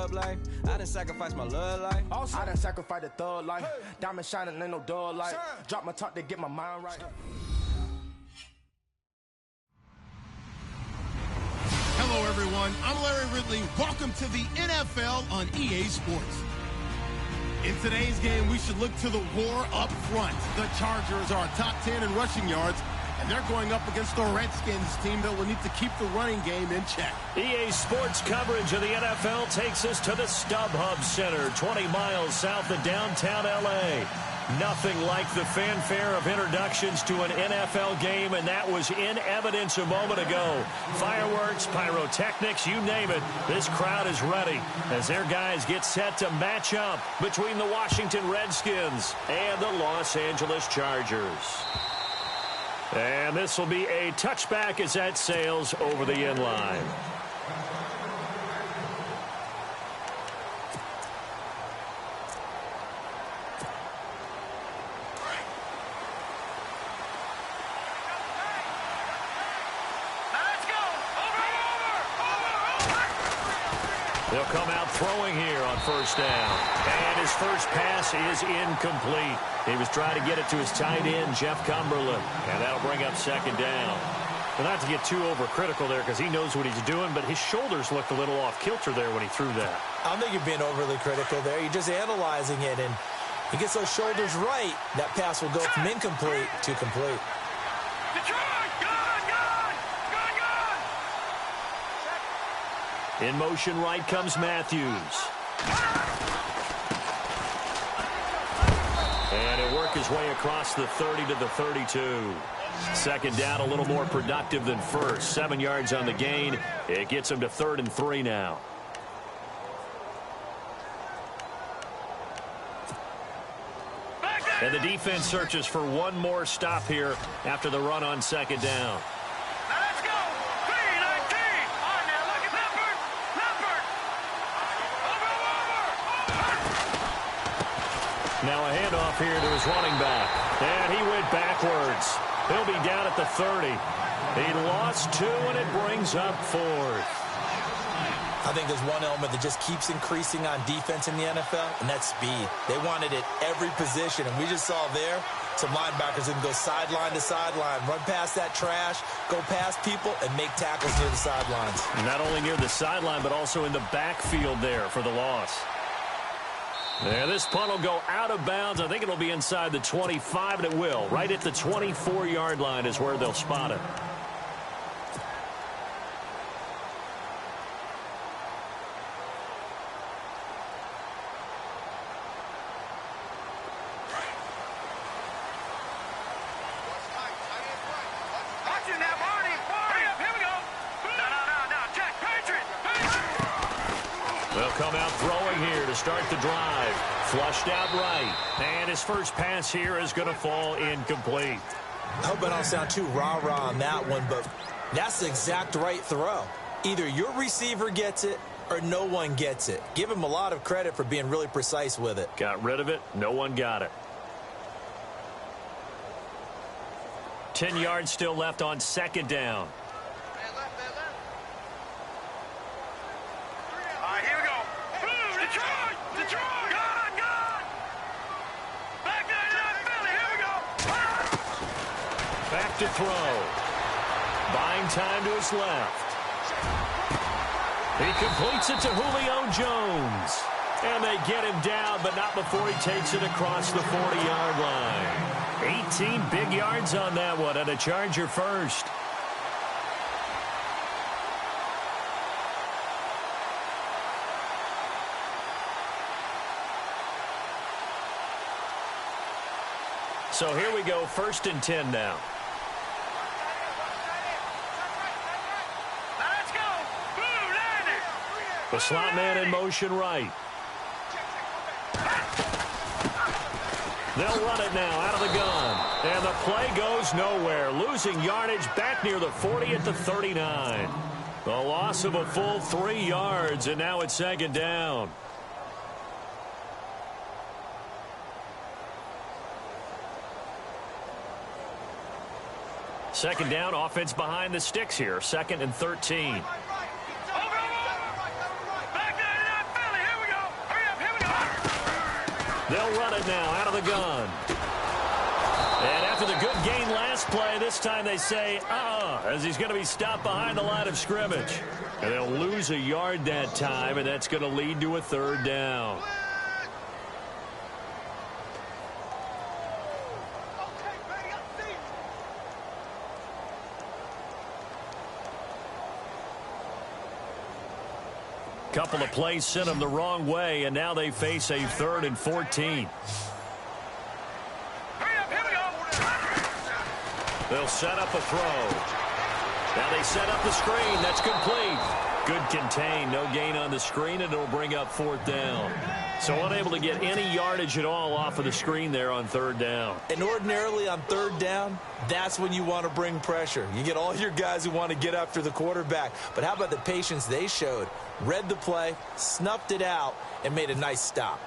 thug life. I done sacrificed my love life. I done sacrificed the thug life. Diamond shining, ain't no dull light. Drop my top to get my mind right. Hello, everyone. I'm Larry Ridley. Welcome to the NFL on EA Sports. In today's game, we should look to the war up front. The Chargers are top 10 in rushing yards, and they're going up against the Redskins team that will need to keep the running game in check. EA Sports coverage of the NFL takes us to the StubHub Center, 20 miles south of downtown L.A. Nothing like the fanfare of introductions to an NFL game, and that was in evidence a moment ago. Fireworks, pyrotechnics, you name it. This crowd is ready as their guys get set to match up between the Washington Redskins and the Los Angeles Chargers. And this will be a touchback as that sails over the end line. They'll come out throwing here on first down. And his first pass is incomplete. He was trying to get it to his tight end, Jeff Cumberland. And that'll bring up second down. Well, not to get too overcritical there because he knows what he's doing, but his shoulders looked a little off kilter there when he threw that. I don't think you're being overly critical there. You're just analyzing it, and he gets those shoulders right. That pass will go from incomplete to complete. In motion right comes Matthews. And he'll work his way across the 30 to the 32. Second down, a little more productive than first. 7 yards on the gain. It gets him to 3rd and 3 now. And the defense searches for one more stop here after the run on second down. Now a handoff here to his running back. And he went backwards. He'll be down at the 30. He lost 2, and it brings up 4th. I think there's one element that just keeps increasing on defense in the NFL, and that's speed. They want it at every position, and we just saw there some linebackers that can go sideline to sideline, run past that trash, go past people, and make tackles near the sidelines. Not only near the sideline, but also in the backfield there for the loss. And this punt will go out of bounds. I think it'll be inside the 25, and it will. Right at the 24-yard line is where they'll spot it. They'll come out throwing here to start the drive. Flushed out right. And his first pass here is going to fall incomplete. I hope I don't sound too rah-rah on that one, but that's the exact right throw. Either your receiver gets it or no one gets it. Give him a lot of credit for being really precise with it. Got rid of it. No one got it. 10 yards still left on second down. Back to throw. Buying time to his left. He completes it to Julio Jones. And they get him down, but not before he takes it across the 40-yard line. 18 big yards on that one, and a Charger first. So here we go, 1st and 10 now. The slot man in motion right. They'll run it now out of the gun. And the play goes nowhere. Losing yardage back near the 40 at the 39. The loss of a full 3 yards, and now it's second down. Second down, offense behind the sticks here. 2nd and 13. They'll run it now out of the gun. And after the good gain last play, this time they say, as he's going to be stopped behind the line of scrimmage. And they'll lose a yard that time, and that's going to lead to a third down. Couple of plays sent them the wrong way, and now they face a 3rd and 14. They'll set up a throw. Now they set up the screen. That's complete. Good contain. No gain on the screen, and it'll bring up 4th down. So unable to get any yardage at all off of the screen there on 3rd down. And ordinarily on 3rd down, that's when you want to bring pressure. You get all your guys who want to get after the quarterback. But how about the patience they showed? Read the play, snuffed it out, and made a nice stop.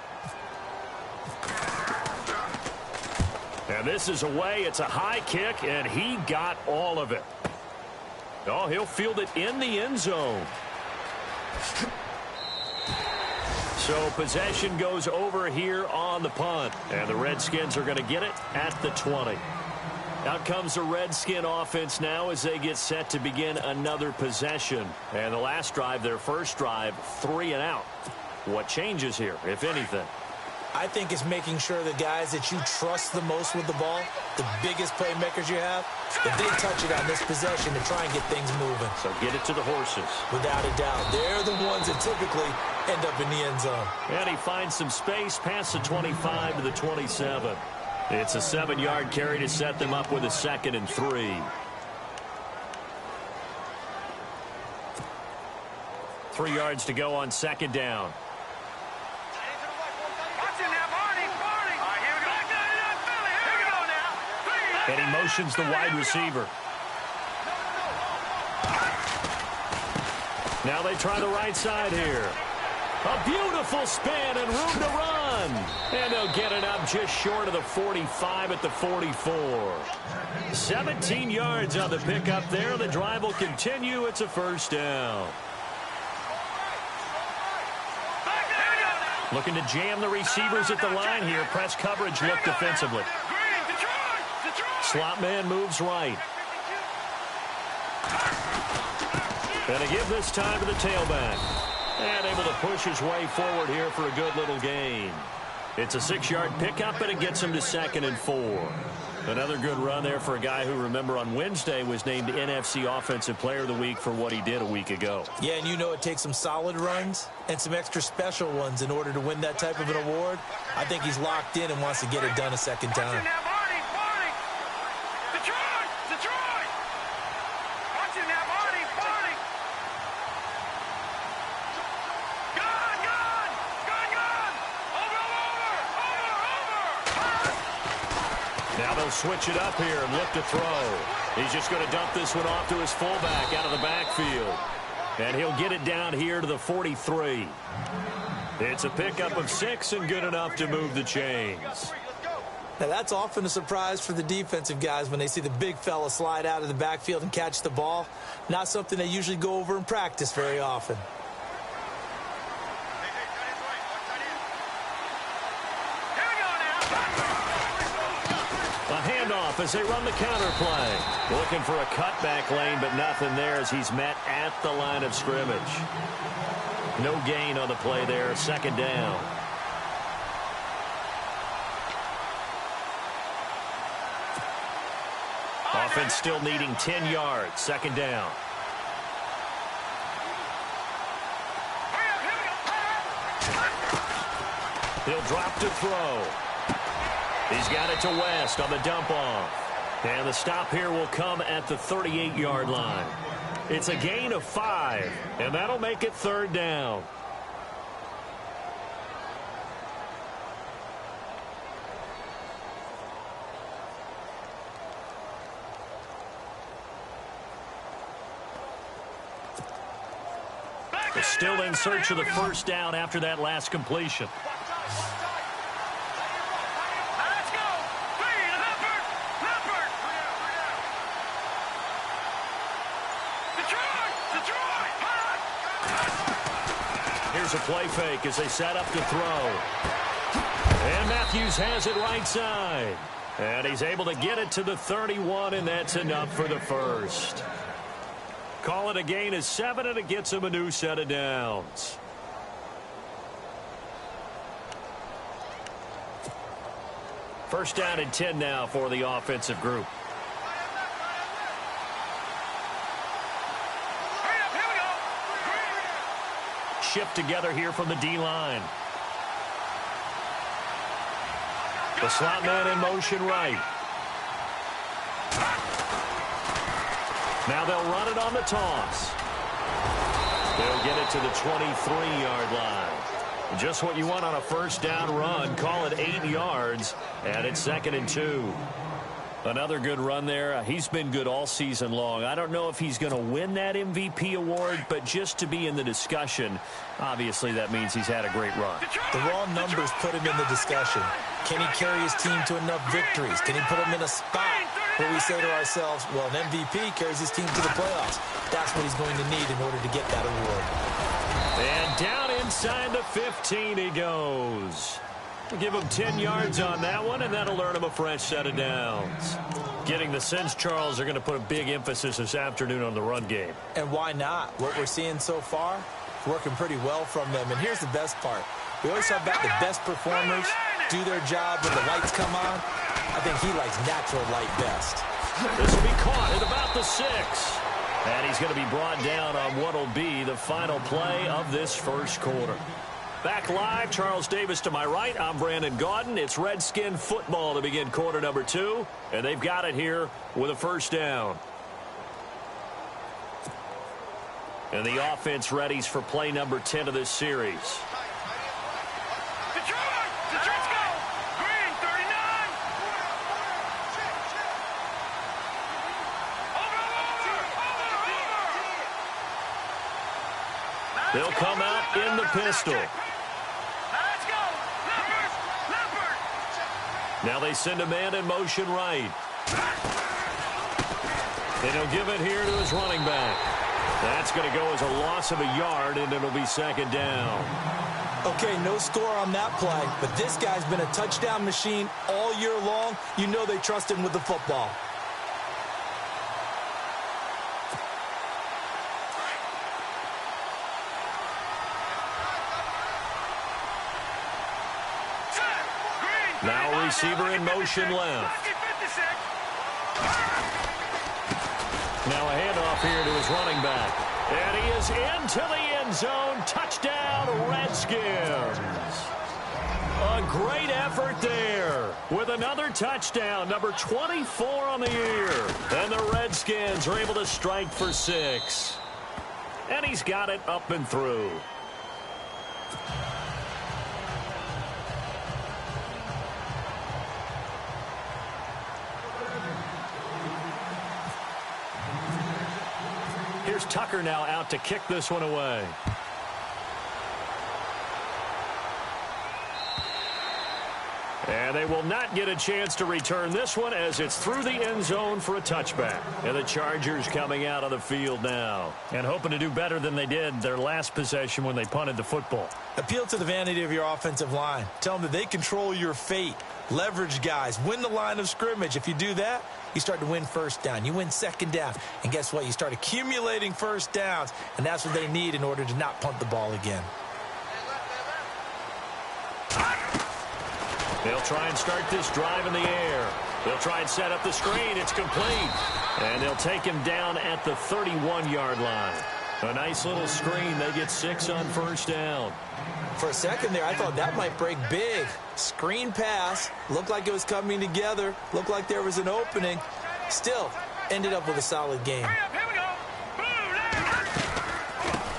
And this is away. It's a high kick, and he got all of it. Oh, he'll field it in the end zone. So possession goes over here on the punt. And the Redskins are going to get it at the 20. Out comes the Redskin offense now as they get set to begin another possession. And the last drive, their first drive, 3 and out. What changes here, if anything? I think it's making sure the guys that you trust the most with the ball, the biggest playmakers you have, that they touch it on this possession to try and get things moving. So get it to the horses. Without a doubt. They're the ones that typically end up in the end zone. And he finds some space past the 25 to the 27. It's a 7-yard carry to set them up with a 2nd and 3. 3 yards to go on 2nd down. And he motions the wide receiver. Now they try the right side here. A beautiful spin and room to run. And they'll get it up just short of the 45 at the 44. 17 yards on the pickup there. The drive will continue. It's a 1st down. Looking to jam the receivers at the line here. Press coverage look defensively. Slot man moves right. And a give this time to the tailback. And able to push his way forward here for a good little gain. It's a 6-yard pickup, and it gets him to 2nd and 4. Another good run there for a guy who, remember, on Wednesday was named NFC Offensive Player of the Week for what he did a week ago. Yeah, and you know it takes some solid runs and some extra special ones in order to win that type of an award. I think he's locked in and wants to get it done a second time. Now they'll switch it up here and look to throw. He's just going to dump this one off to his fullback out of the backfield. And he'll get it down here to the 43. It's a pickup of 6 and good enough to move the chains. Now that's often a surprise for the defensive guys when they see the big fella slide out of the backfield and catch the ball. Not something they usually go over in practice very often. As they run the counter play. Looking for a cutback lane, but nothing there as he's met at the line of scrimmage. No gain on the play there. 2nd down. Offense still needing 10 yards. 2nd down. He'll drop to throw. He's got it to West on the dump off. And the stop here will come at the 38-yard line. It's a gain of 5, and that'll make it 3rd down. They're still in search of the 1st down after that last completion. Here's a play fake as they set up to throw. And Matthews has it right side. And he's able to get it to the 31, and that's enough for the first. Call it a gain of 7, and it gets him a new set of downs. First down and 10 now for the offensive group. Shift together here from the D-line. The slot man in motion right. Now they'll run it on the toss. They'll get it to the 23-yard line. Just what you want on a first down run. Call it 8 yards, and it's 2nd and 2. Another good run there. He's been good all season long. I don't know if he's going to win that MVP award, but just to be in the discussion, obviously that means he's had a great run. The raw numbers put him in the discussion. Can he carry his team to enough victories? Can he put them in a spot where we say to ourselves, well, an MVP carries his team to the playoffs. That's what he's going to need in order to get that award. And down inside the 15 he goes. We'll give him 10 yards on that one, and that'll earn him a fresh set of downs. Getting the sense, Charles, they're going to put a big emphasis this afternoon on the run game. And why not? What we're seeing so far, working pretty well from them. And here's the best part. We always talk about the best performers do their job when the lights come on. I think he likes natural light best. This will be caught at about the 6. And he's going to be brought down on what will be the final play of this first quarter. Back live, Charles Davis to my right. I'm Brandon Gaudin. It's Redskin football to begin quarter number 2. And they've got it here with a first down. And the offense readies for play number 10 of this series. They'll come out in the pistol. Now they send a man in motion right. And he'll give it here to his running back. That's going to go as a loss of a yard, and it'll be 2nd down. Okay, no score on that play, but this guy's been a touchdown machine all year long. You know they trust him with the football. Now a receiver in motion left. Now a handoff here to his running back. And he is into the end zone. Touchdown, Redskins. A great effort there with another touchdown, number 24 on the year. And the Redskins are able to strike for 6. And he's got it up and through. Here's Tucker now out to kick this one away. And they will not get a chance to return this one as it's through the end zone for a touchback. And the Chargers coming out of the field now and hoping to do better than they did their last possession when they punted the football. Appeal to the vanity of your offensive line. Tell them that they control your fate. Leverage guys. Win the line of scrimmage. If you do that, you start to win first down. You win 2nd down. And guess what? You start accumulating first downs. And that's what they need in order to not punt the ball again. They'll try and start this drive in the air. They'll try and set up the screen. It's complete. And they'll take him down at the 31-yard line. A nice little screen. They get 6 on first down. For a second there, I thought that might break big. Screen pass. Looked like it was coming together. Looked like there was an opening. Still, ended up with a solid game.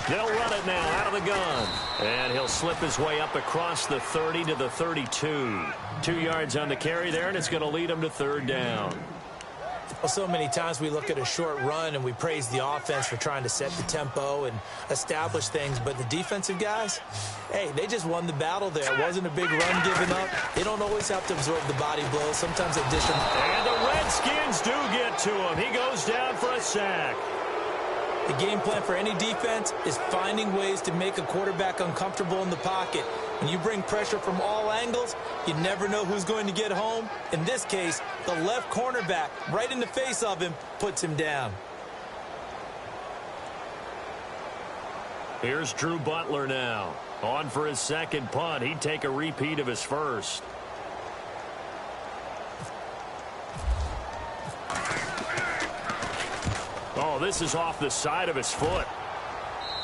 They'll run it now out of the gun. And he'll slip his way up across the 30 to the 32. 2 yards on the carry there, and it's going to lead him to 3rd down. Well, so many times we look at a short run and we praise the offense for trying to set the tempo and establish things. But the defensive guys, hey, they just won the battle there. It wasn't a big run given up. They don't always have to absorb the body blows. Sometimes they dish them. And the Redskins do get to him. He goes down for a sack. The game plan for any defense is finding ways to make a quarterback uncomfortable in the pocket. When you bring pressure from all angles, you never know who's going to get home. In this case, the left cornerback, right in the face of him, puts him down. Here's Drew Butler now. On for his second punt. He'd take a repeat of his first. Oh, this is off the side of his foot.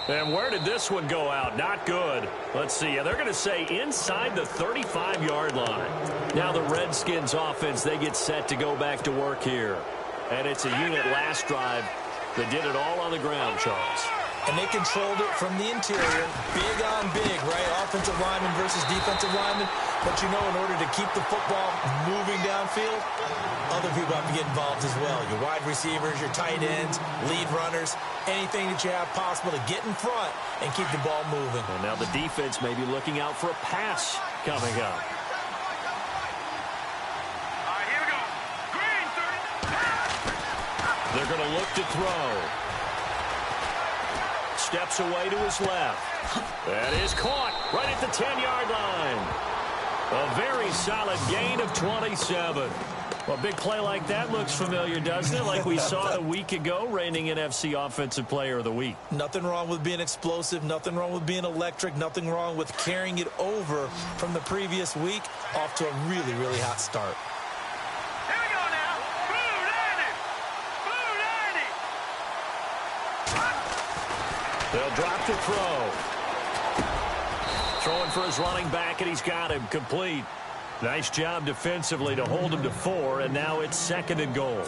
And where did this one go out? Not good. Let's see. They're going to say inside the 35-yard line. Now the Redskins offense, they get set to go back to work here. And it's a unit last drive that did it all on the ground, Charles. And they controlled it from the interior, big on big, right? Offensive lineman versus defensive lineman. But you know, in order to keep the football moving downfield, other people have to get involved as well. Your wide receivers, your tight ends, lead runners, anything that you have possible to get in front and keep the ball moving. And now the defense may be looking out for a pass coming up. All right, here we go. Green, 30. They're going to look to throw. Steps away to his left. That is caught right at the 10-yard line. A very solid gain of 27. Well, a big play like that looks familiar, doesn't it? Like we saw a week ago, reigning NFC Offensive Player of the Week. Nothing wrong with being explosive. Nothing wrong with being electric. Nothing wrong with carrying it over from the previous week off to a really, really hot start. Here we go now. Blue 90. Blue 90. They'll drop to throw. Throwing for his running back, and he's got him complete. Nice job defensively to hold him to 4, and now it's 2nd and goal.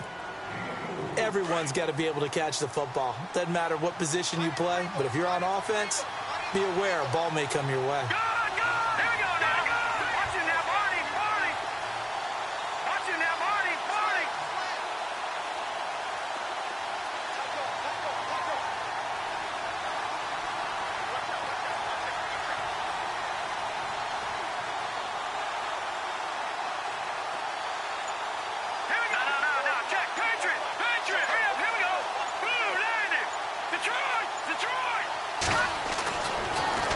Everyone's got to be able to catch the football. Doesn't matter what position you play, but if you're on offense, be aware a ball may come your way.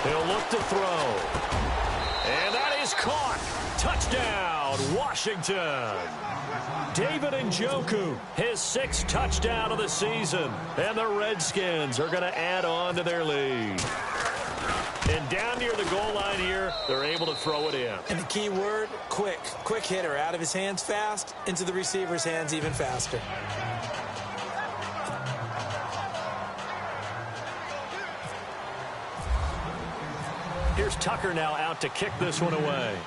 He'll look to throw. And that is caught. Touchdown, Washington. David Njoku, his 6th touchdown of the season. And the Redskins are going to add on to their lead. And down near the goal line here, they're able to throw it in. And the key word, quick. Quick hitter. Out of his hands fast, into the receiver's hands even faster. Here's Tucker now out to kick this one away.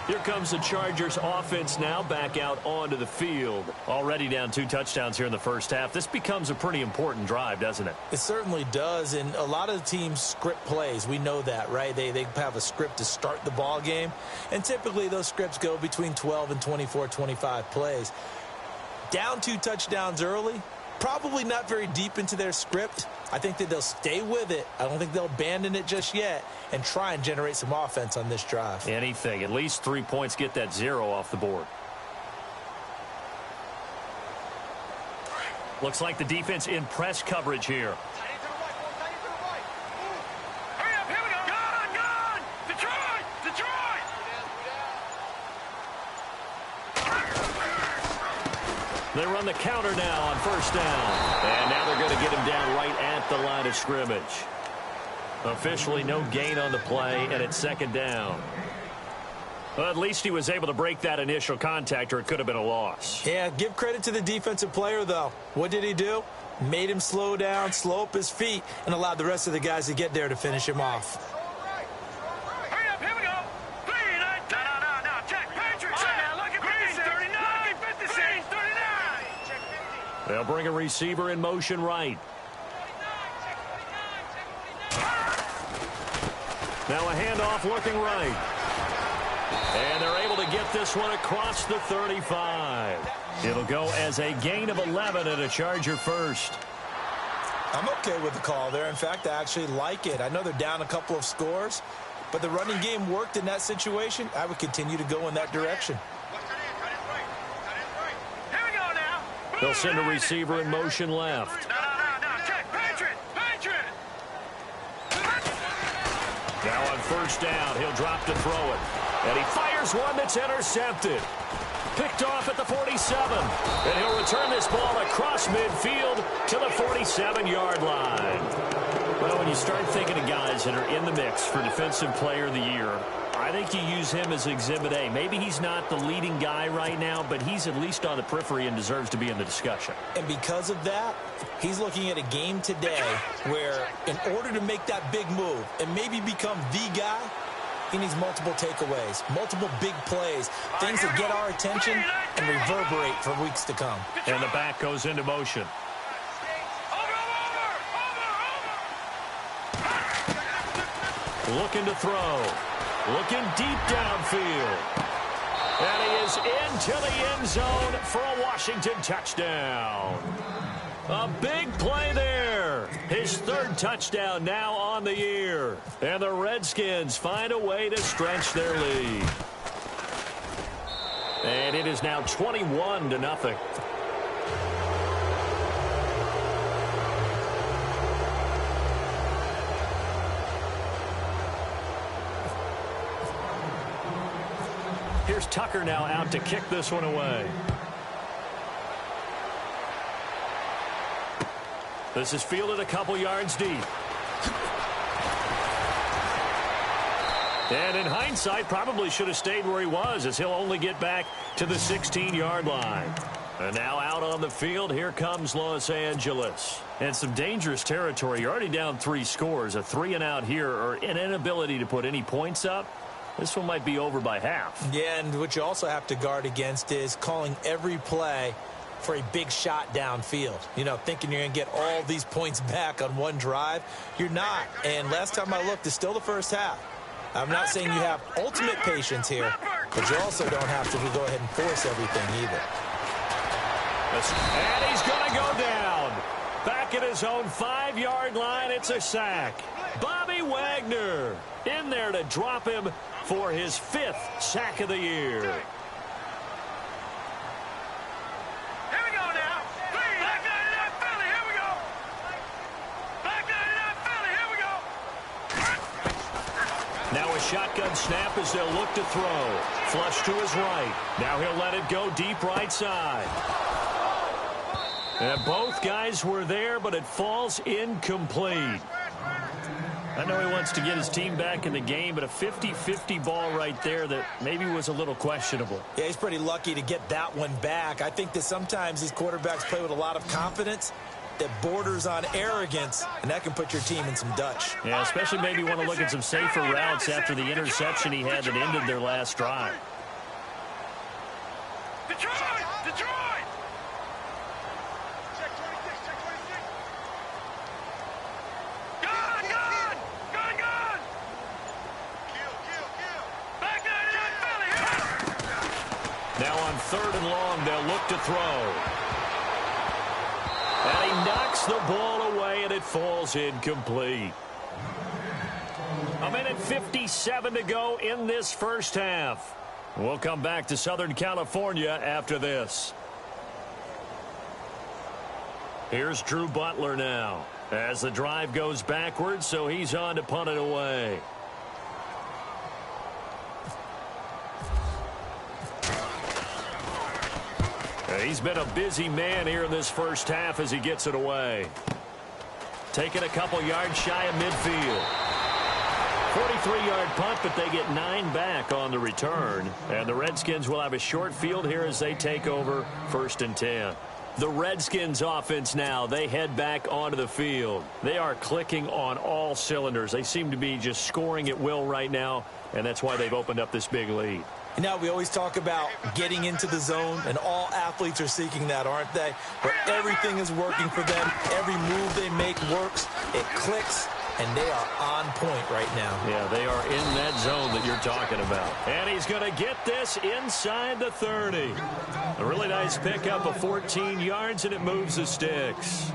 Here comes the Chargers offense now back out onto the field. Already down 2 touchdowns here in the first half. This becomes a pretty important drive, doesn't it? It certainly does, and a lot of the teams script plays. We know that, right? They have a script to start the ball game, and typically those scripts go between 12 and 24, 25 plays. Down 2 touchdowns early, probably not very deep into their script. I think that they'll stay with it. I don't think they'll abandon it just yet and try and generate some offense on this drive. Anything. At least 3 points, get that 0 off the board. Looks like the defense in press coverage here. Hurry up, here we go. Gone. Detroit. They run the counter now on first down. And now they're going to get him down right at the line of scrimmage. Officially no gain on the play, and it's 2nd down. Well, at least he was able to break that initial contact, or it could have been a loss. Yeah, give credit to the defensive player, though. What did he do? Made him slow down, slow up his feet, and allowed the rest of the guys to get there to finish him off. Hurry up, here we go. Green, no, check. Patriots. Now look at Green, 39. 56. 39. They'll bring a receiver in motion right. Now a handoff looking right. And they're able to get this one across the 35. It'll go as a gain of 11 and a Charger first. I'm okay with the call there. In fact, I actually like it. I know they're down a couple of scores, but the running game worked in that situation. I would continue to go in that direction. Here we go now. They'll send a receiver in motion left. No. Check. Patriot. Now on first down, he'll drop to throw it. And he fires one that's intercepted. Picked off at the 47. And he'll return this ball across midfield to the 47-yard line. Well, when you start thinking of guys that are in the mix for Defensive Player of the Year, I think you use him as Exhibit A. Maybe he's not the leading guy right now, but he's at least on the periphery and deserves to be in the discussion. And because of that, he's looking at a game today where in order to make that big move and maybe become the guy, he needs multiple takeaways, multiple big plays, things that get our attention and reverberate for weeks to come. And the back goes into motion. Looking to throw. Looking deep downfield. And he is into the end zone for a Washington touchdown. A big play there. His third touchdown now on the year. And the Redskins find a way to stretch their lead. And it is now 21-0. Here's Tucker now out to kick this one away. This is fielded a couple yards deep. And in hindsight, probably should have stayed where he was, as he'll only get back to the 16-yard line. And now out on the field, here comes Los Angeles. And some dangerous territory. You're already down 3 scores. A 3-and-out here, or an inability to put any points up. This one might be over by half. Yeah, and what you also have to guard against is calling every play for a big shot downfield. You know, thinking you're going to get all these points back on one drive. You're not. And last time I looked, it's still the first half. I'm not saying you have ultimate patience here, but you also don't have to go ahead and force everything either. And he's going to go down. Back at his own 5-yard line, it's a sack. Bobby Wagner in there to drop him for his 5th sack of the year. Here we go now. Black 99 Philly, here we go. Black 99 Philly, here we go. Now a shotgun snap as they'll look to throw. Flush to his right. Now he'll let it go deep right side. And both guys were there, but it falls incomplete. I know he wants to get his team back in the game, but a 50-50 ball right there that maybe was a little questionable. Yeah, he's pretty lucky to get that one back. I think that sometimes these quarterbacks play with a lot of confidence that borders on arrogance, and that can put your team in some Dutch. Yeah, especially maybe want to look at some safer routes after the interception he had that ended their last drive. Detroit! Now on 3rd and long, they'll look to throw. And he knocks the ball away, and it falls incomplete. A minute 57 to go in this first half. We'll come back to Southern California after this. Here's Drew Butler now as the drive goes backwards, so he's on to punt it away. He's been a busy man here in this first half as he gets it away. Taking a couple yards shy of midfield. 43-yard punt, but they get 9 back on the return. And the Redskins will have a short field here as they take over 1st and 10. The Redskins offense now, they head back onto the field. They are clicking on all cylinders. They seem to be just scoring at will right now, and that's why they've opened up this big lead. You know, we always talk about getting into the zone, and all athletes are seeking that, aren't they? Where everything is working for them. Every move they make works. It clicks, and they are on point right now. Yeah, they are in that zone that you're talking about. And he's going to get this inside the 30. A really nice pickup of 14 yards, and it moves the sticks.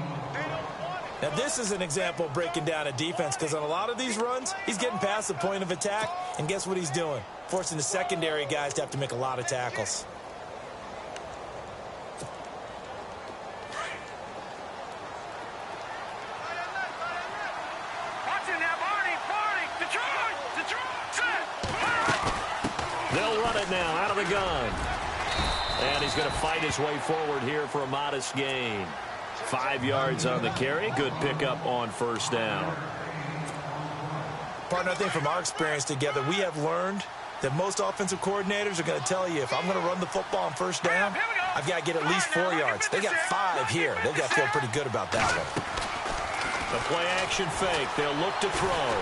Now, this is an example of breaking down a defense because on a lot of these runs, he's getting past the point of attack, and guess what he's doing? Forcing the secondary guys to have to make a lot of tackles. They'll run it now out of the gun. And he's going to fight his way forward here for a modest gain. 5 yards on the carry. Good pickup on first down. Partner, I think from our experience together, we have learned that most offensive coordinators are going to tell you, if I'm going to run the football on first down, I've got to get at least 4 yards. They got 5 here. They've got to feel pretty good about that one. The play action fake. They'll look to throw.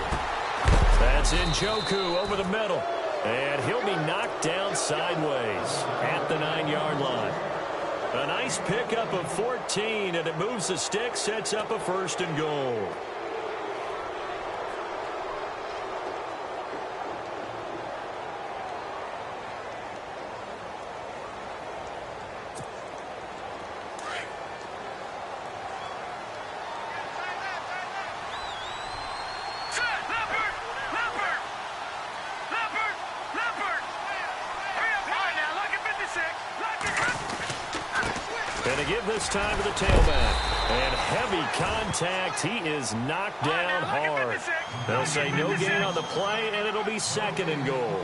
That's Njoku over the middle. And he'll be knocked down sideways at the 9-yard line. A nice pickup of 14, and it moves the stick, sets up a 1st and goal. And to give this time to the tailback. And heavy contact. He is knocked down hard. They'll say no gain on the play, and it'll be 2nd and goal.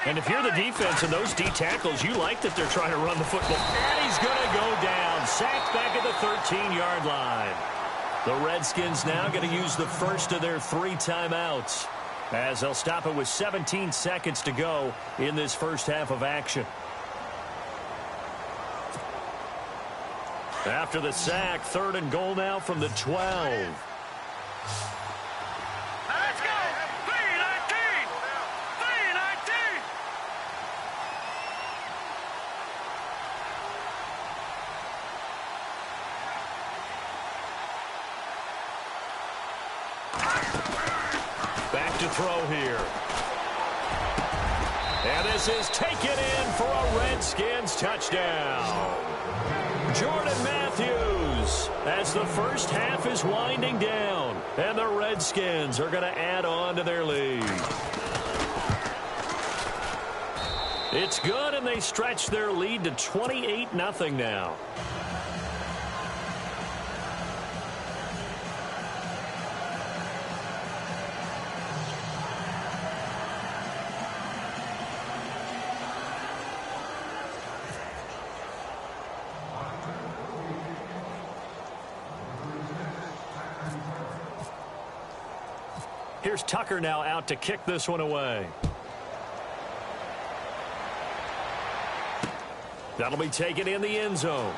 And if you're the defense and those D tackles, you like that they're trying to run the football. And he's going to go down. Sacked back at the 13-yard line. The Redskins now going to use the first of their 3 timeouts, as they'll stop it with 17 seconds to go in this first half of action. After the sack, 3rd and goal now from the 12. Let's go! 3-19! 3-19! Back to throw here. And this is taken in for a Redskins touchdown. Jordan Matthews, as the first half is winding down, and the Redskins are going to add on to their lead. It's good, and they stretch their lead to 28-0 now. Here's Tucker now out to kick this one away. That'll be taken in the end zone.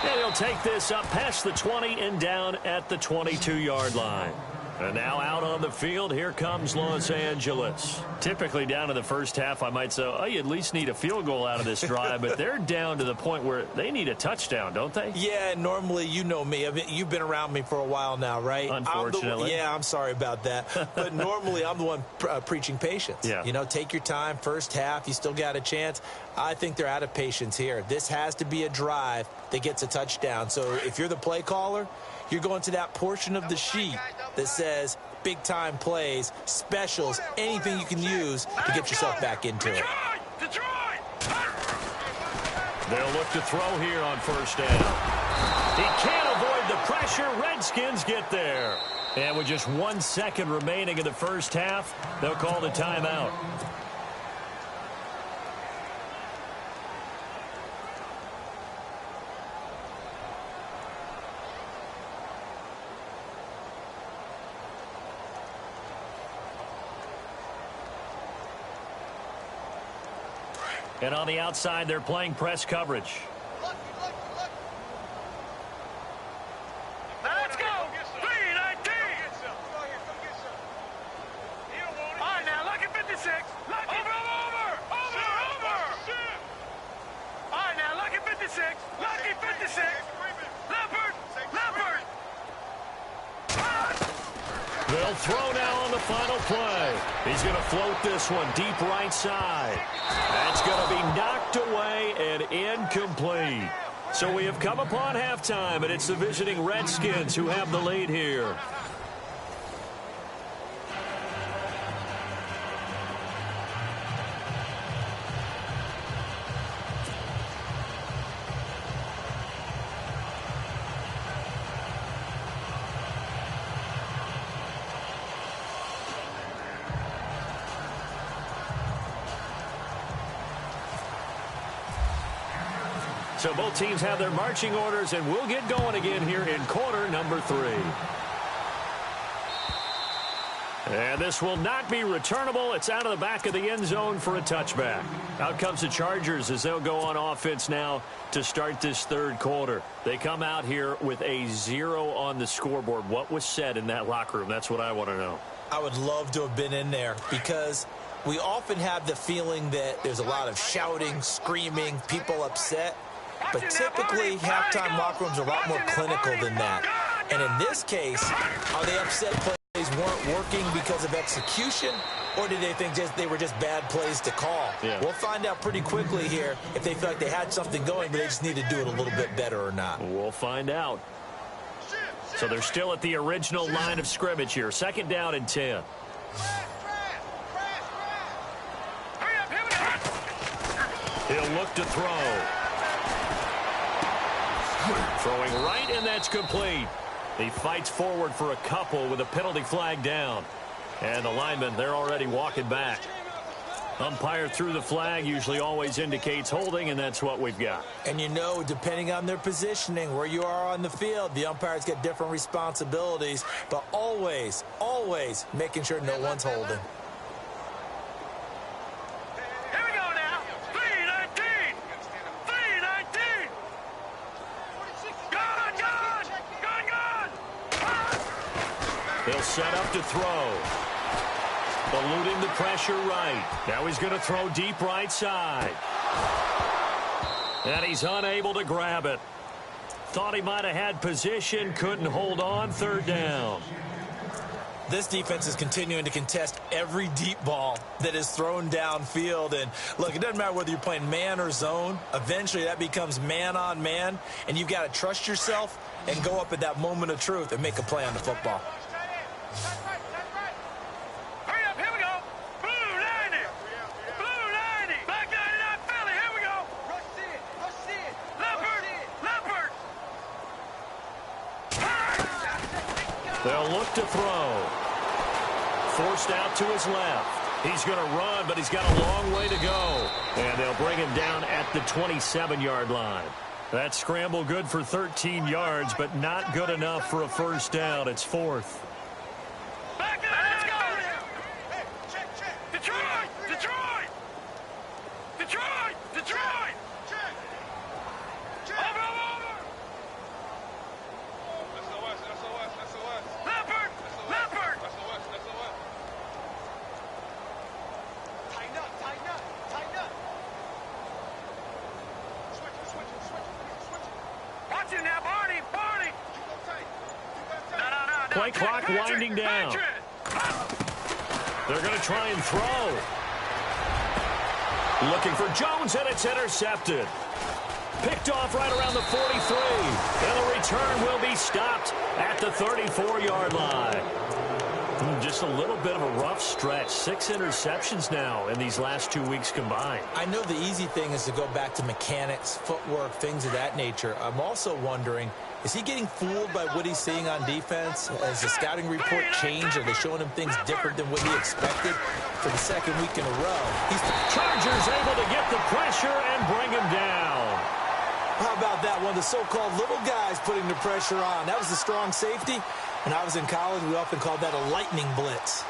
And he'll take this up past the 20 and down at the 22-yard line. And now out on the field, here comes Los Angeles. Typically down to the first half, I might say, oh, you at least need a field goal out of this drive, but they're down to the point where they need a touchdown, don't they? Yeah, normally, you know me. I mean, you've been around me for a while now, right? Unfortunately. I'm sorry about that. But normally, I'm the one preaching patience. Yeah. You know, take your time, first half, you still got a chance. I think they're out of patience here. This has to be a drive that gets a touchdown. So if you're the play caller, you're going to that portion of the sheet that says big-time plays, specials, anything you can use to get yourself back into it. They'll look to throw here on first down. He can't avoid the pressure. Redskins get there. And with just 1 second remaining in the first half, they'll call the timeout. And on the outside, they're playing press coverage. Let's go! 3-19! All right, now, lucky 56. Lucky. Over! All right, now, lucky 56. Lucky 56. Leopard! They'll throw now on the final play. He's going to float this one deep right side. That's going to be knocked away, and and incomplete. So we have come upon halftime, and it's the visiting Redskins who have the lead here. So both teams have their marching orders, and we'll get going again here in quarter number 3. And this will not be returnable. It's out of the back of the end zone for a touchback. Out comes the Chargers as they'll go on offense now to start this third quarter. They come out here with a 0 on the scoreboard. What was said in that locker room? That's what I want to know. I would love to have been in there because we often have the feeling that there's a lot of shouting, screaming, people upset. But typically, halftime locker rooms are a lot more clinical than that. And in this case, are they upset plays weren't working because of execution, or did they think they were just bad plays to call? Yeah. We'll find out pretty quickly here if they feel like they had something going, but they just need to do it a little bit better or not. We'll find out. So they're still at the original line of scrimmage here. 2nd down and 10. He'll look to throw. Throwing right, and that's complete. He fights forward for a couple with a penalty flag down. And the linemen, they're already walking back. Umpire threw the flag, usually always indicates holding, and that's what we've got. And you know, depending on their positioning, where you are on the field, the umpires get different responsibilities, but always, always making sure no one's holding. He'll set up to throw. Eluding the pressure right. Now he's going to throw deep right side. And he's unable to grab it. Thought he might have had position, couldn't hold on. 3rd down. This defense is continuing to contest every deep ball that is thrown downfield. And look, it doesn't matter whether you're playing man or zone. Eventually that becomes man on man. And you've got to trust yourself and go up at that moment of truth and make a play on the football. Hurry up, here we go. Blue 90. Blue 90. Back 99 Philly, here we go. Rush it. Leopard. They'll look to throw. Forced out to his left. He's going to run, but he's got a long way to go. And they'll bring him down at the 27-yard line. That scramble good for 13 yards, but not good enough for a 1st down. It's 4th. Let's go. Detroit. Over. Leopard. Tighten up. Watch it now, Barney. No. Play clock winding down. They're going to try and throw. Looking for Jones, and it's intercepted. Picked off right around the 43. And the return will be stopped at the 34-yard line. Just a little bit of a rough stretch. 6 interceptions now in these last 2 weeks combined. I know the easy thing is to go back to mechanics, footwork, things of that nature. I'm also wondering, is he getting fooled by what he's seeing on defense? Has the scouting report changed? Are they showing him things different than what he expected for the 2nd week in a row? Chargers able to get the pressure and bring him down. How about that? One of the so-called little guys putting the pressure on. That was the strong safety. When I was in college, we often called that a lightning blitz.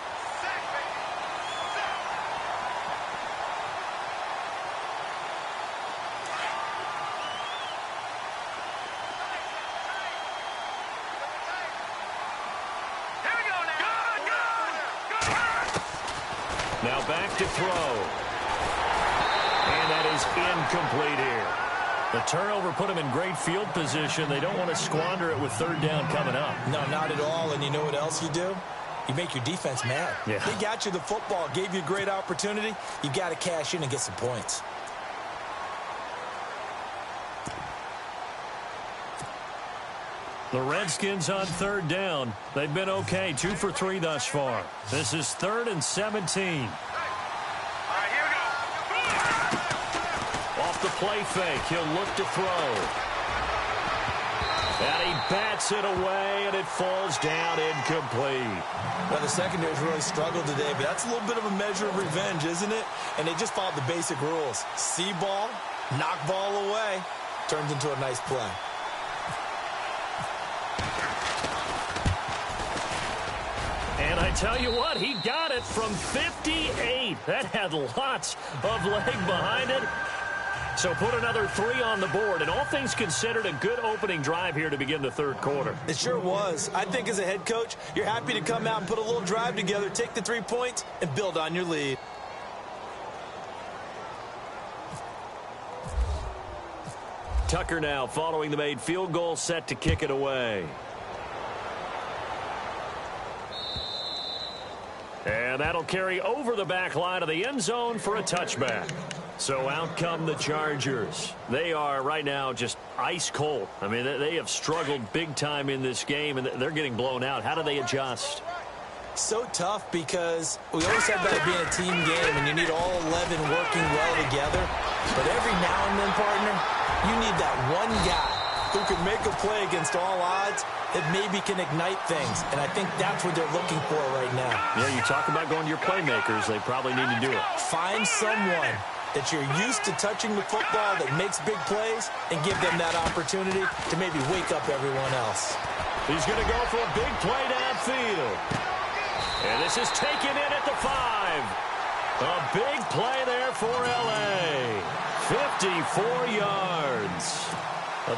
Now back to throw. And that is incomplete here. The turnover put them in great field position. They don't want to squander it with 3rd down coming up. No, not at all. And you know what else you do? You make your defense mad. Yeah. They got you the football, gave you a great opportunity. You got to cash in and get some points. The Redskins on third down. They've been okay, 2 for 3 thus far. This is 3rd and 17. Off the play fake, he'll look to throw. And he bats it away, and it falls down incomplete. Well, the secondary's really struggled today, but that's a little bit of a measure of revenge, isn't it? And they just followed the basic rules. See ball, knock ball away, turns into a nice play. And I tell you what, he got it from 58. That had lots of leg behind it. So put another 3 on the board, and all things considered, a good opening drive here to begin the third quarter. It sure was. I think as a head coach, you're happy to come out and put a little drive together, take the 3 points, and build on your lead. Tucker now following the made field goal, set to kick it away. And that'll carry over the back line of the end zone for a touchback. So out come the Chargers. They are right now just ice cold. I mean, they have struggled big time in this game, and they're getting blown out. How do they adjust? So tough because we always said about it being a team game, and you need all 11 working well together. But every now and then, partner, you need that one guy who can make a play against all odds that maybe can ignite things. And I think that's what they're looking for right now. Yeah, you talk about going to your playmakers. They probably need to do it. Find someone that you're used to touching the football that makes big plays and give them that opportunity to maybe wake up everyone else. He's going to go for a big play downfield. And this is taken in at the 5. A big play there for L.A. 54 yards.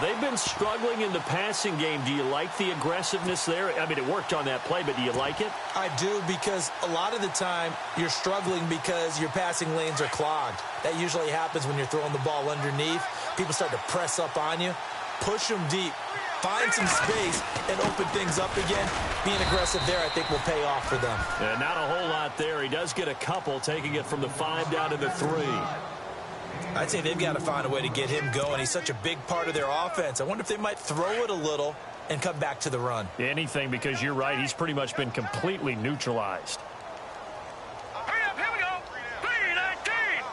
They've been struggling in the passing game. Do you like the aggressiveness there? I mean, it worked on that play, but do you like it? I do, because a lot of the time you're struggling because your passing lanes are clogged. That usually happens when you're throwing the ball underneath. People start to press up on you. Push them deep. Find some space and open things up again. Being aggressive there, I think, will pay off for them. Yeah, not a whole lot there. He does get a couple, taking it from the 5 down to the 3. I'd say they've got to find a way to get him going. He's such a big part of their offense. I wonder if they might throw it a little and come back to the run. Anything, because you're right. He's pretty much been completely neutralized. Hurry up, here we go. 3-19.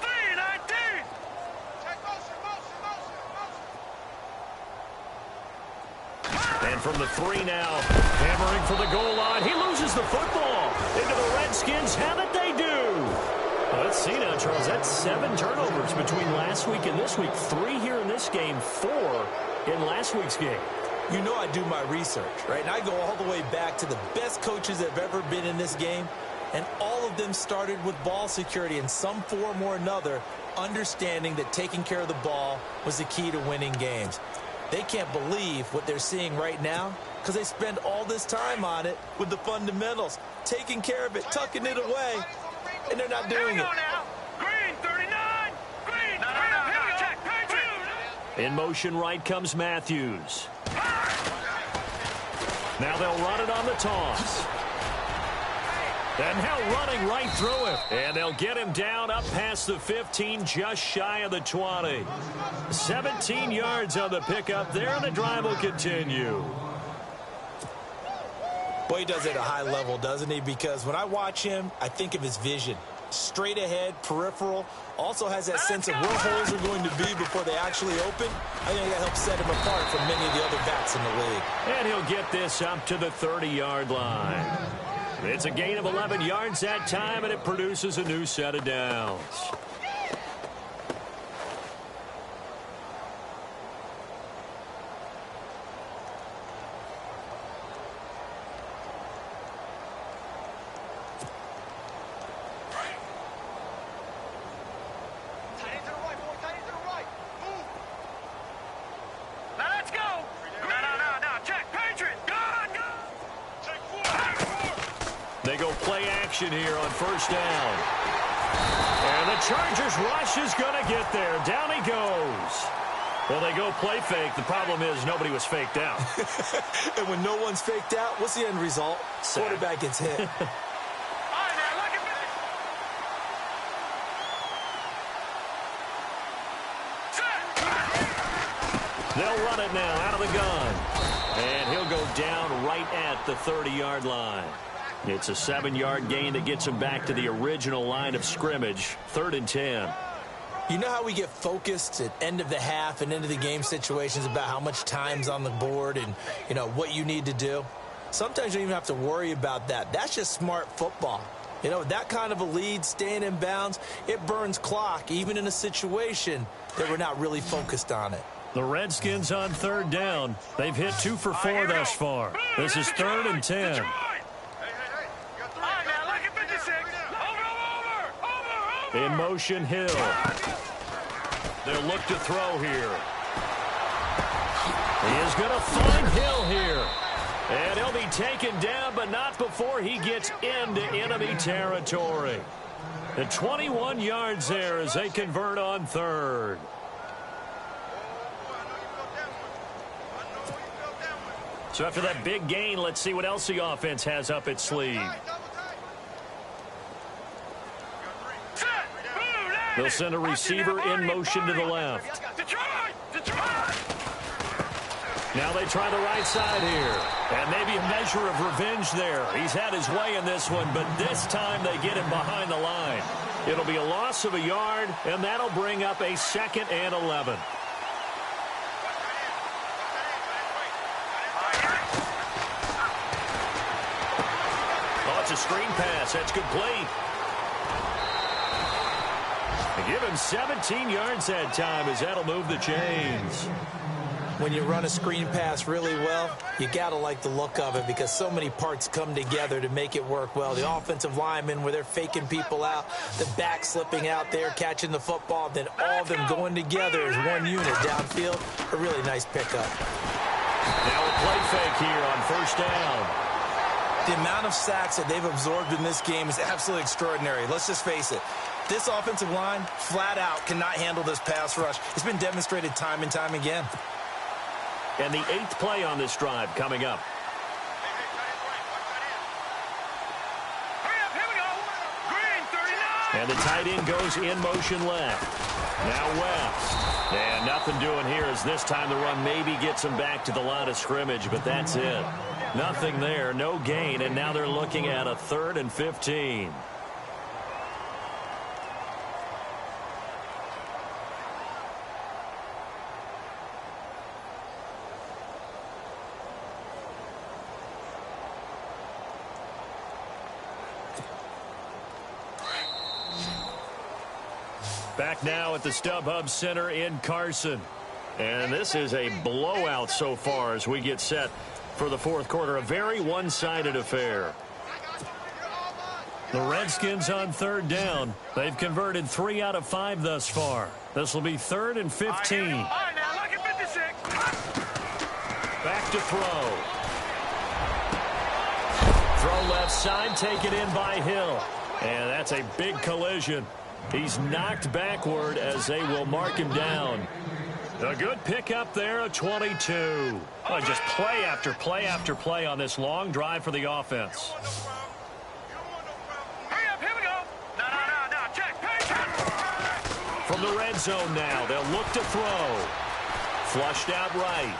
3-19. And from the 3 now, hammering for the goal line. He loses the football. Into the Redskins have it, they do. Well, let's see now, Charles. That's 7 turnovers between last week and this week. 3 here in this game, 4 in last week's game. You know I do my research, right? And I go all the way back to the best coaches that have ever been in this game. And all of them started with ball security in some form or another, understanding that taking care of the ball was the key to winning games. They can't believe what they're seeing right now because they spend all this time on it with the fundamentals, taking care of it, tucking it away. And they're not doing it. Green, 39. Green, check, in motion right comes Matthews. Now they'll run it on the toss. And now running right through him. And they'll get him down up past the 15, just shy of the 20. 17 yards on the pickup there, and the drive will continue. Boy, he does it at a high level, doesn't he? Because when I watch him, I think of his vision. Straight ahead, peripheral. Also has that sense of where holes are going to be before they actually open. I think that helps set him apart from many of the other backs in the league. And he'll get this up to the 30-yard line. It's a gain of 11 yards that time, and it produces a new set of downs. They go play action here on first down. And the Chargers rush is going to get there. Down he goes. Well, they go play fake. The problem is nobody was faked out. And when no one's faked out, what's the end result? Quarterback gets hit. They'll run it now out of the gun. at the 30-yard line. It's a 7-yard gain that gets him back to the original line of scrimmage, 3rd and 10. You know how we get focused at end of the half and end of the game situations about how much time's on the board and, you know, what you need to do? Sometimes you don't even have to worry about that. That's just smart football. You know, that kind of a lead, staying in bounds, it burns clock, even in a situation that we're not really focused on it. The Redskins on 3rd down. They've hit 2 for 4 thus far. This is 3rd and 10. In motion, Hill. They'll look to throw here. He is going to find Hill here. And he'll be taken down, but not before he gets into enemy territory. The 21 yards there as they convert on 3rd. So after that big gain, let's see what else the offense has up its sleeve. They'll send a receiver in motion to the left. Now they try the right side here. And maybe a measure of revenge there. He's had his way in this one, but this time they get him behind the line. It'll be a loss of a yard, and that'll bring up a 2nd and 11. Oh, it's a screen pass. That's complete. Give him 17 yards that time as that'll move the chains. When you run a screen pass really well, you got to like the look of it because so many parts come together to make it work well. The offensive linemen, where they're faking people out, the back slipping out there, catching the football, then all of them going together as one unit downfield. A really nice pickup. Now a play fake here on 1st down. The amount of sacks that they've absorbed in this game is absolutely extraordinary. Let's just face it. This offensive line, flat out, cannot handle this pass rush. It's been demonstrated time and time again. And the 8th play on this drive coming up. And the tight end goes in motion left. Now West. And nothing doing here as this time the run maybe gets him back to the line of scrimmage, but that's it. Nothing there, no gain, and now they're looking at a 3rd and 15. Back now at the StubHub Center in Carson. And this is a blowout so far as we get set for the 4th quarter. A very one-sided affair. The Redskins on 3rd down. They've converted 3 out of 5 thus far. This will be 3rd and 15. Back to throw. Throw left side, taken in by Hill. And that's a big collision. He's knocked backward as they will mark him down. A good pickup there, a 22. Oh, just play after play after play on this long drive for the offense. From the red zone now, they'll look to throw. Flushed out right.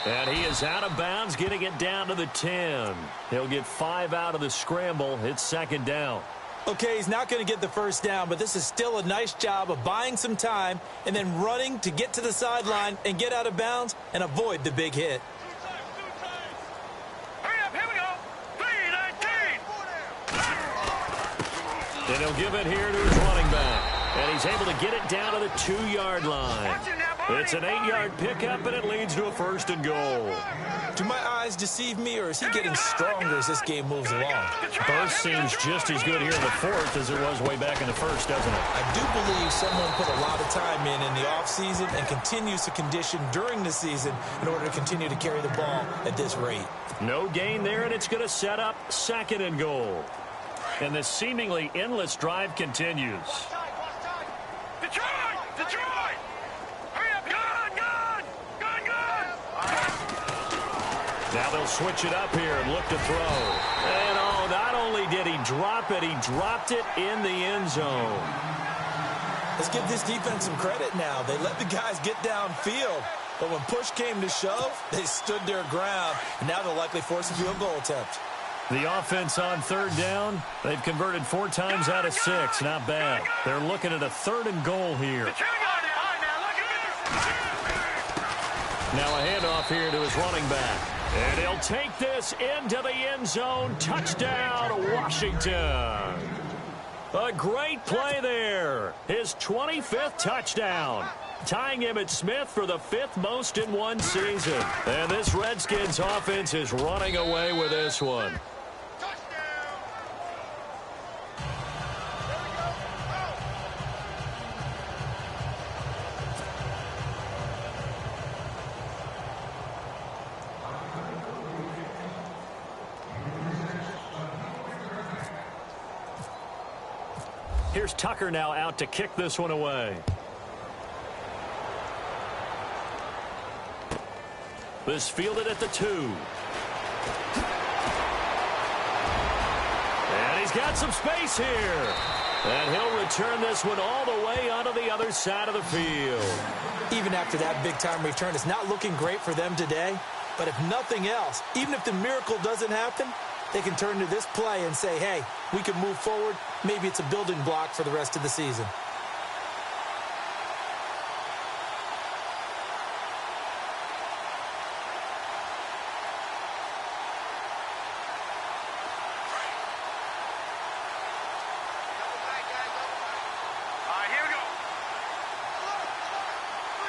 And he is out of bounds, getting it down to the 10. He'll get 5 out of the scramble. It's 2nd down. Okay, he's not going to get the 1st down, but this is still a nice job of buying some time and then running to get to the sideline and get out of bounds and avoid the big hit. And he'll give it here to his running back. And he's able to get it down to the 2-yard line. It's an 8-yard pickup, and it leads to a 1st and goal. Do my eyes deceive me, or is he getting stronger as this game moves along? Burst seems just as good here in the 4th as it was way back in the 1st, doesn't it? I do believe someone put a lot of time in the offseason and continues to condition during the season in order to continue to carry the ball at this rate. No gain there, and it's going to set up 2nd and goal. And this seemingly endless drive continues. Detroit! Hurry up, Now they'll switch it up here and look to throw. And oh, not only did he drop it, he dropped it in the end zone. Let's give this defense some credit now. They let the guys get downfield. But when push came to shove, they stood their ground, and now they'll likely force a field goal attempt. The offense on third down, they've converted 4 times out of 6. Not bad. They're looking at a 3rd and goal here. Now a handoff here to his running back. And he'll take this into the end zone. Touchdown, Washington. A great play there. His 25th touchdown. Tying Emmitt Smith for the 5th most in one season. And this Redskins offense is running away with this one. Here's Tucker now out to kick this one away. This fielded at the 2. And he's got some space here. And he'll return this one all the way onto the other side of the field. Even after that big-time return, it's not looking great for them today. But if nothing else, even if the miracle doesn't happen, they can turn to this play and say, hey, we can move forward. Maybe it's a building block for the rest of the season.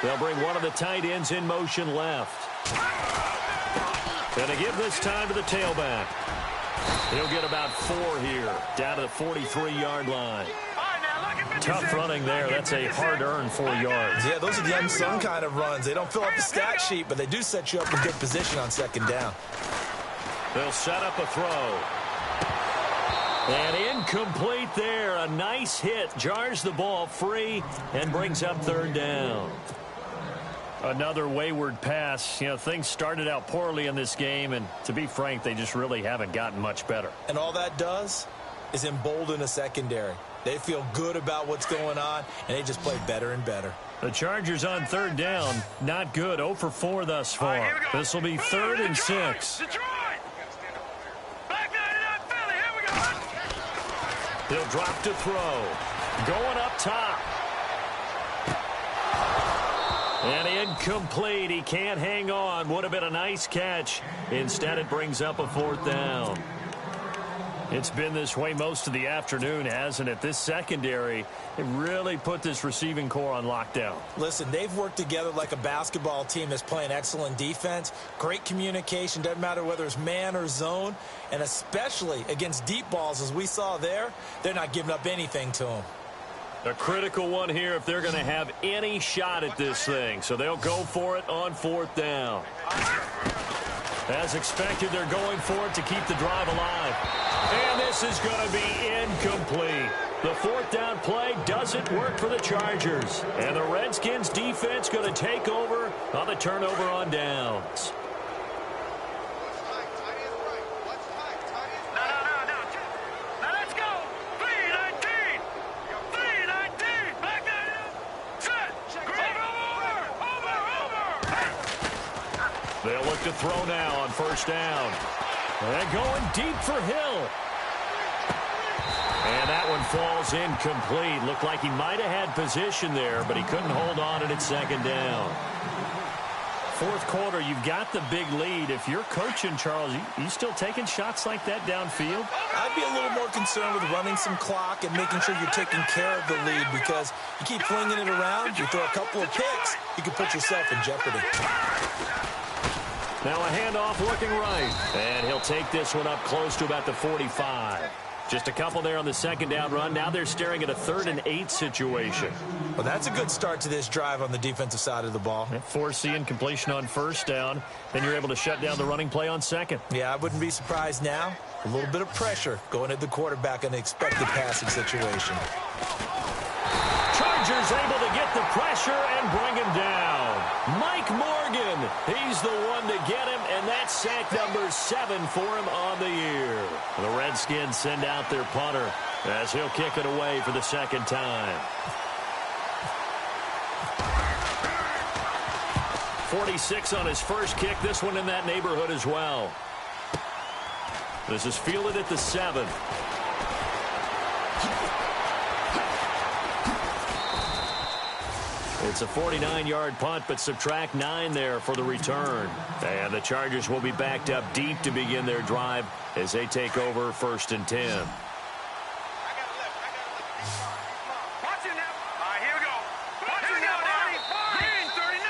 They'll bring one of the tight ends in motion left. Going to give this time to the tailback. He'll get about 4 here, down to the 43-yard line. Tough running there. That's a hard-earned 4 yards. Yeah, those are the unsung kind of runs. They don't fill up the stat sheet, but they do set you up in good position on 2nd down. They'll set up a throw. And incomplete there. A nice hit. Jars the ball free and brings up 3rd down. Another wayward pass. You know, things started out poorly in this game, and to be frank, they just really haven't gotten much better. And all that does is embolden a secondary. They feel good about what's going on, and they just play better and better. The Chargers on 3rd down. Not good. 0 for 4 thus far. This will be 3rd and 6. He'll drop to throw. Going up top. And incomplete. He can't hang on. Would have been a nice catch. Instead, it brings up a 4th down. It's been this way most of the afternoon, hasn't it? This secondary, it really put this receiving core on lockdown. Listen, they've worked together like a basketball team that's playing excellent defense. Great communication. Doesn't matter whether it's man or zone. And especially against deep balls, as we saw there, they're not giving up anything to them. A critical one here if they're going to have any shot at this thing. So they'll go for it on 4th down. As expected, they're going for it to keep the drive alive. And this is going to be incomplete. The 4th down play doesn't work for the Chargers. And the Redskins defense going to take over on the turnover on downs. They'll look to throw now on 1st down. And going deep for Hill. And that one falls incomplete. Looked like he might have had position there, but he couldn't hold on at 2nd down. 4th quarter, you've got the big lead. If you're coaching, Charles, you still taking shots like that downfield? I'd be a little more concerned with running some clock and making sure you're taking care of the lead, because you keep flinging it around, you throw a couple of picks, you can put yourself in jeopardy. Now a handoff looking right. And he'll take this one up close to about the 45. Just a couple there on the 2nd down run. Now they're staring at a 3rd and 8 situation. Well, that's a good start to this drive on the defensive side of the ball. Forcing completion on 1st down. Then you're able to shut down the running play on 2nd. Yeah, I wouldn't be surprised now. A little bit of pressure going at the quarterback in an expected passing situation. Chargers able to get the pressure and bring him down. Mike Morgan, he's the one to get him, and that's sack number 7 for him on the year. The Redskins send out their punter as he'll kick it away for the 2nd time. 46 on his first kick. This one in that neighborhood as well. This is fielded at the 7. It's a 49-yard punt, but subtract 9 there for the return. And the Chargers will be backed up deep to begin their drive as they take over 1st and 10.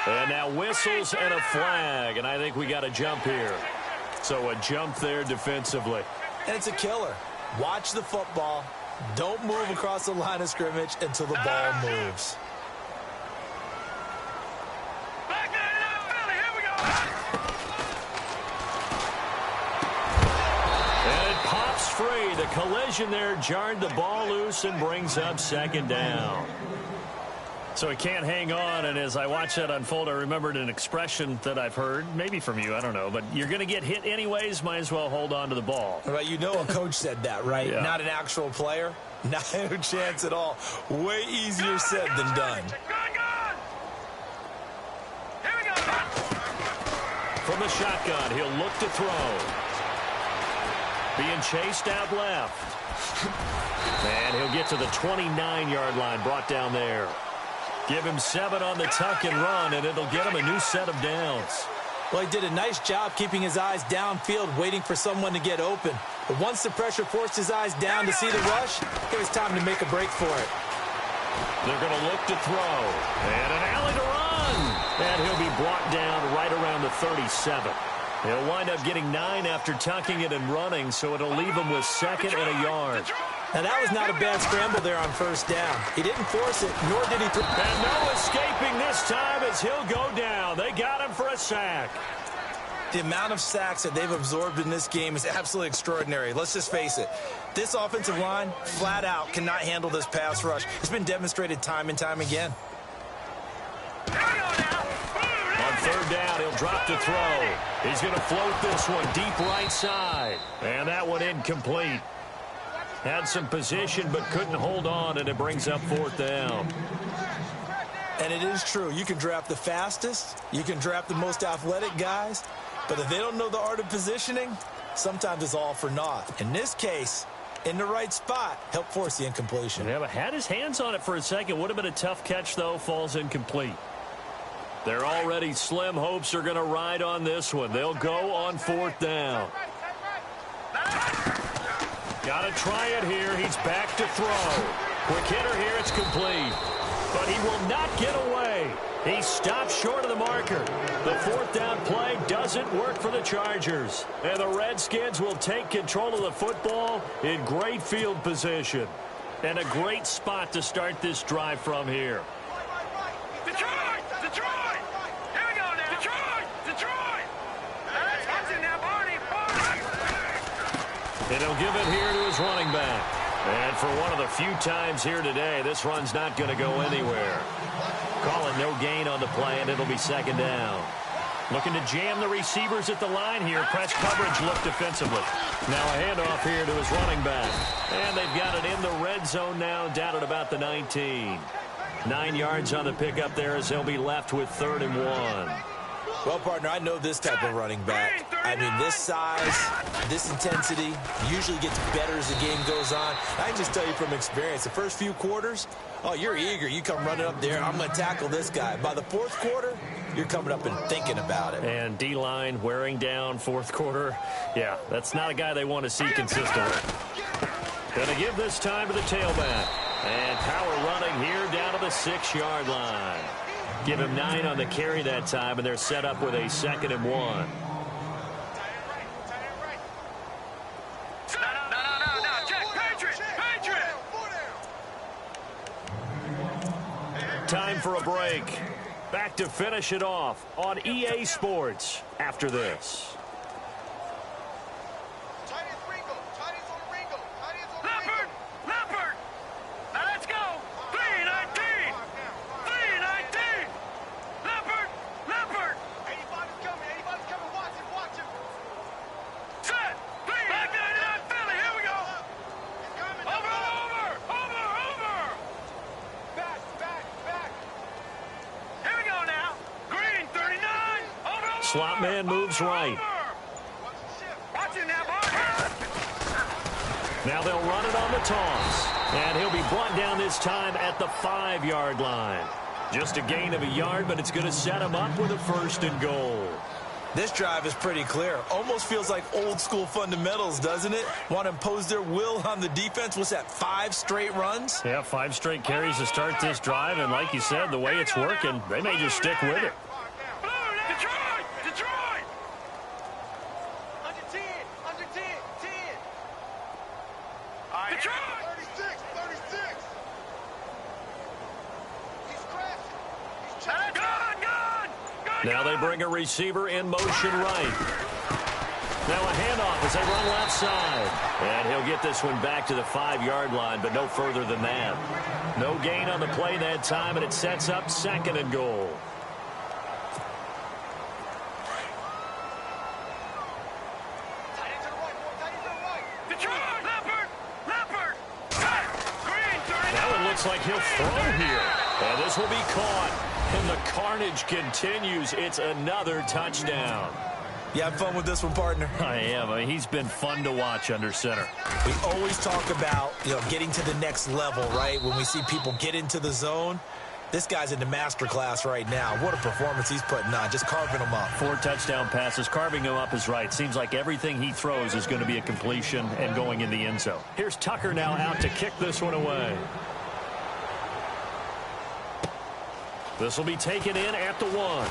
And now whistles and a flag, and I think we got a jump here. So a jump there defensively. And it's a killer. Watch the football. Don't move across the line of scrimmage until the ball moves. And it pops free. The collision there jarred the ball loose and brings up 2nd down. So he can't hang on, and as I watch that unfold, I remembered an expression that I've heard, maybe from you, I don't know, but you're going to get hit anyways, might as well hold on to the ball. Well, you know a coach said that, right? Yeah. Not an actual player. Not a chance at all. Way easier said than done. From the shotgun, he'll look to throw. Being chased out left. And he'll get to the 29-yard line, brought down there. Give him 7 on the tuck and run, and it'll get him a new set of downs. Well, he did a nice job keeping his eyes downfield, waiting for someone to get open. But once the pressure forced his eyes down to see the rush, it was time to make a break for it. They're going to look to throw. And an alley to run. And he'll be brought down right around the 37. He'll wind up getting 9 after tucking it and running, so it'll leave him with 2nd and a yard. Now, that was not a bad scramble there on 1st down. He didn't force it, nor did he throw. And no escaping this time as he'll go down. They got him for a sack. The amount of sacks that they've absorbed in this game is absolutely extraordinary. Let's just face it. This offensive line, flat out, cannot handle this pass rush. It's been demonstrated time and time again. On 3rd down, he'll drop to throw. He's going to float this one deep right side. And that one incomplete. Had some position but couldn't hold on, and it brings up 4th down. And it is true. You can draft the fastest. You can draft the most athletic guys. But if they don't know the art of positioning, sometimes it's all for naught. In this case, in the right spot, helped force the incompletion. Yeah, but had his hands on it for a second. Would have been a tough catch, though. Falls incomplete. Their already slim hopes are going to ride on this one. They'll go on 4th down. Got to try it here. He's back to throw. Quick hitter here. It's complete. But he will not get away. He stops short of the marker. The 4th down play doesn't work for the Chargers. And the Redskins will take control of the football in great field position. And a great spot to start this drive from here. Detroit! Detroit! Here we go now! Detroit! Detroit! That's it now, Barney! And he'll give it here to his running back. And for one of the few times here today, this run's not going to go anywhere. Calling no gain on the play, and it'll be 2nd down. Looking to jam the receivers at the line here. Press coverage look defensively. Now a handoff here to his running back. And they've got it in the red zone now, down at about the 19. 9 yards on the pickup there as they'll be left with 3rd and 1. Well, partner, I know this type of running back. I mean, this size, this intensity usually gets better as the game goes on. I can just tell you from experience, the first few quarters, oh, you're eager. You come running up there, I'm going to tackle this guy. By the 4th quarter, you're coming up and thinking about it. And D-line wearing down 4th quarter. Yeah, that's not a guy they want to see consistently. Going to give this time to the tailback. And power running here down to the 6-yard line. Give him 9 on the carry that time, and they're set up with a 2nd and 1. No, check, Patriot! Patriot! Time for a break. Back to finish it off on EA Sports after this. Leopard! Leopard! Now let's go! 319! 319! Leopard! Leopard! 85 is coming, 85 is coming, watch him! Set! Back 99 Philly, here we go! Over! Back! Here we go now! Green 39! slot man moves right. Now they'll run it on the toss. And he'll be brought down this time at the 5-yard line. Just a gain of a yard, but it's going to set him up with a 1st and goal. This drive is pretty clear. Almost feels like old-school fundamentals, doesn't it? Want to impose their will on the defense. What's that, 5 straight runs? Yeah, 5 straight carries to start this drive. And like you said, the way it's working, they may just stick with it. Detroit! Under 10, 10. Detroit! 36. He's crashing. Gone! Now they bring a receiver in motion right. Now a handoff as they run left side. And he'll get this one back to the 5-yard line, but no further than that. No gain on the play that time, and it sets up 2nd and goal. That one looks like he'll throw here. And this will be caught. And the carnage continues. It's another touchdown. You have fun with this one, partner? I am. I mean, he's been fun to watch under center. We always talk about, getting to the next level, right? When we see people get into the zone. This guy's in the master class right now. What a performance he's putting on, just carving them up. 4 touchdown passes. Carving them up is right. Seems like everything he throws is going to be a completion and going in the end zone. Here's Tucker now out to kick this one away. This will be taken in at the 1.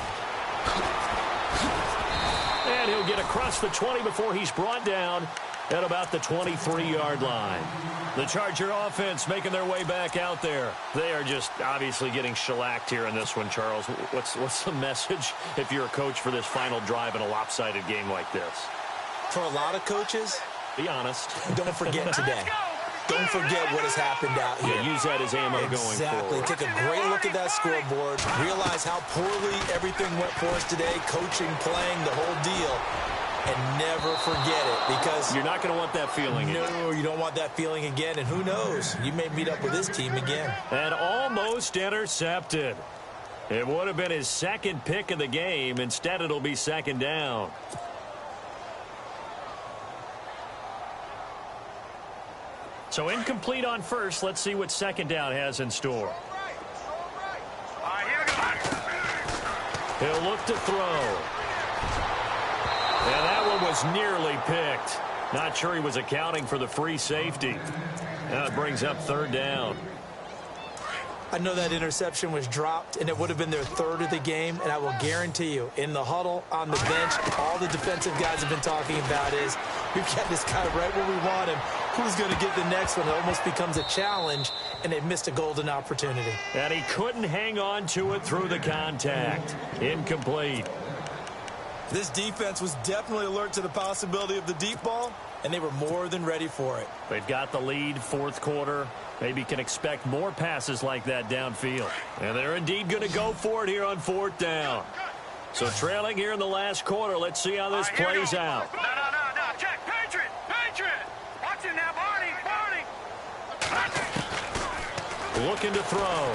And he'll get across the 20 before he's brought down at about the 23-yard line. The Charger offense making their way back out there. They are just obviously getting shellacked here in this one, Charles. What's the message if you're a coach for this final drive in a lopsided game like this? For a lot of coaches, be honest. Don't forget today. Don't forget what has happened out here. Yeah, use that as ammo going forward. Exactly. Take a great look at that scoreboard. Realize how poorly everything went for us today. Coaching, playing, the whole deal. And never forget it, because you're not going to want that feeling again. No, you don't want that feeling again. And who knows? You may meet up with this team again. And almost intercepted. It would have been his 2nd pick of the game. Instead, it'll be 2nd down. So incomplete on first. Let's see what 2nd down has in store. He'll look to throw. And that one was nearly picked. Not sure he was accounting for the free safety. Now it brings up 3rd down. I know that interception was dropped, and it would have been their 3rd of the game, and I will guarantee you, in the huddle, on the bench, all the defensive guys have been talking about is, we've got this guy right where we want him. Who's going to get the next one? It almost becomes a challenge, and they missed a golden opportunity. And he couldn't hang on to it through the contact. Incomplete. This defense was definitely alert to the possibility of the deep ball, and they were more than ready for it. They've got the lead, 4th quarter. Maybe can expect more passes like that downfield. And they're indeed going to go for it here on 4th down. So trailing here in the last quarter. Let's see how this plays out. No. Check. Patriot. Watch him now, Barney. Looking to throw.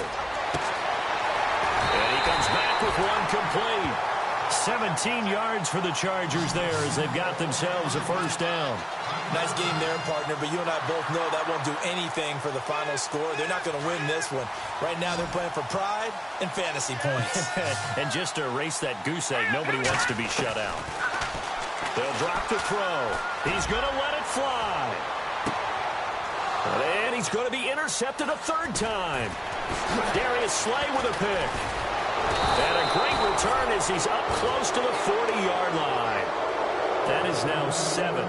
And he comes back with one complete. 17 yards for the Chargers there as they've got themselves a 1st down. Nice game there, partner, but you and I both know that won't do anything for the final score. They're not going to win this one. Right now they're playing for pride and fantasy points. And just to erase that goose egg, nobody wants to be shut out. They'll drop the throw. He's going to let it fly. And he's going to be intercepted a 3rd time. Darius Slay with a pick. And a great return as he's up close to the 40-yard line. That is now 7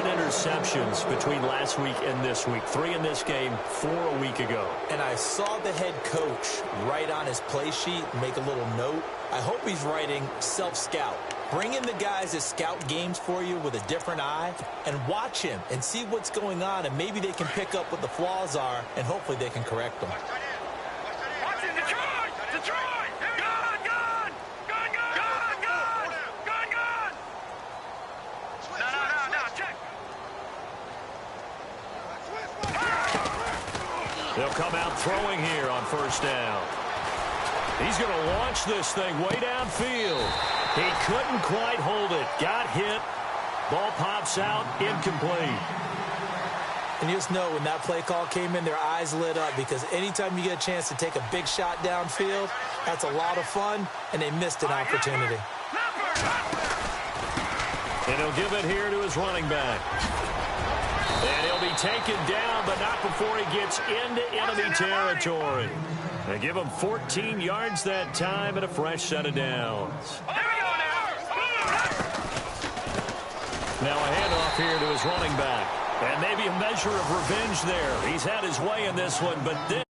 interceptions between last week and this week. 3 in this game, 4 a week ago. And I saw the head coach write on his play sheet, make a little note. I hope he's writing self-scout. Bring in the guys that scout games for you with a different eye and watch him and see what's going on, and maybe they can pick up what the flaws are, and hopefully they can correct them. They'll come out throwing here on 1st down. He's going to launch this thing way downfield. He couldn't quite hold it. Got hit. Ball pops out. Incomplete. And you just know when that play call came in, their eyes lit up because anytime you get a chance to take a big shot downfield, that's a lot of fun, and they missed an opportunity. And he'll give it here to his running back. And he'll be taken down, but not before he gets into enemy territory. They give him 14 yards that time and a fresh set of downs. Now a handoff here to his running back. And maybe a measure of revenge there. He's had his way in this one, but this